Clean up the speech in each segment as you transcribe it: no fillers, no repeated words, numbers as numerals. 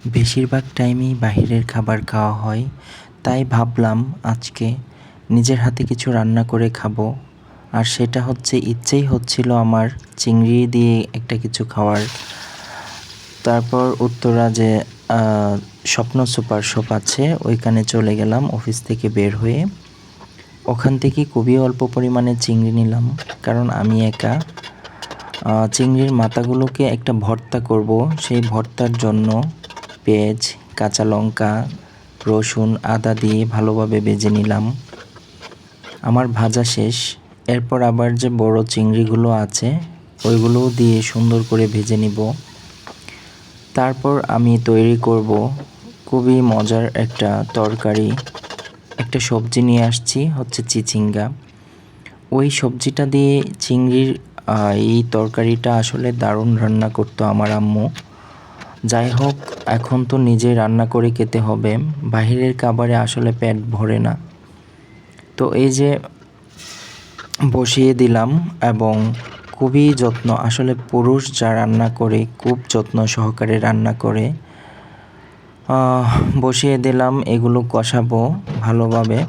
বেশিরভাগ টাইমেই বাহিরের খাবার খাওয়া হয়, তাই ভাবলাম আজকে নিজের হাতে কিছু রান্না করে খাবো। আর সেটা হচ্ছে ইচ্ছেই হচ্ছিল আমার চিংড়ি দিয়ে একটা কিছু খাওয়ার। তারপর উত্তরা যে স্বপ্ন সুপার শপ আছে ওইখানে চলে গেলাম অফিস থেকে বের হয়ে। ওখান থেকে খুবই অল্প পরিমাণে চিংড়ি নিলাম, কারণ আমি একা। চিংড়ির মাথাগুলোকে একটা ভর্তা করব, সেই ভর্তার জন্য পেঁয়াজ, কাঁচা লঙ্কা, রসুন, আদা দিয়ে ভালোভাবে ভেজে নিলাম। আমার ভাজা শেষ। এরপর আবার যে বড় চিংড়িগুলো আছে ওইগুলোও দিয়ে সুন্দর করে ভেজে নিব। তারপর আমি তৈরি করব খুবই মজার একটা তরকারি। একটা সবজি নিয়ে আসছি, হচ্ছে চিচিঙ্গা। ওই সবজিটা দিয়ে চিংড়ির এই তরকারিটা আসলে দারুণ রান্না করতো আমার আম্মু। যাই হোক, এখন তো নিজে রান্না করে খেতে হবে, বাহিরের খাবারে আসলে পেট ভরে না। তো এই যে বসিয়ে দিলাম, এবং খুবই যত্ন, আসলে পুরুষ যা রান্না করে খুব যত্ন সহকারে রান্না করে। বসিয়ে দিলাম, এগুলো কষাবো ভালোভাবে।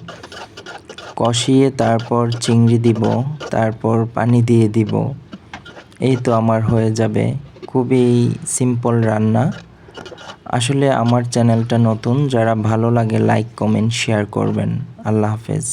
কষিয়ে তারপর চিংড়ি দিব, তারপর পানি দিয়ে দিব। এই তো আমার হয়ে যাবে। খুবই সিম্পল রান্না। আসলে আমার চ্যানেলটা নতুন, যারা ভালো লাগে লাইক, কমেন্ট, শেয়ার করবেন। আল্লাহ হাফেজ।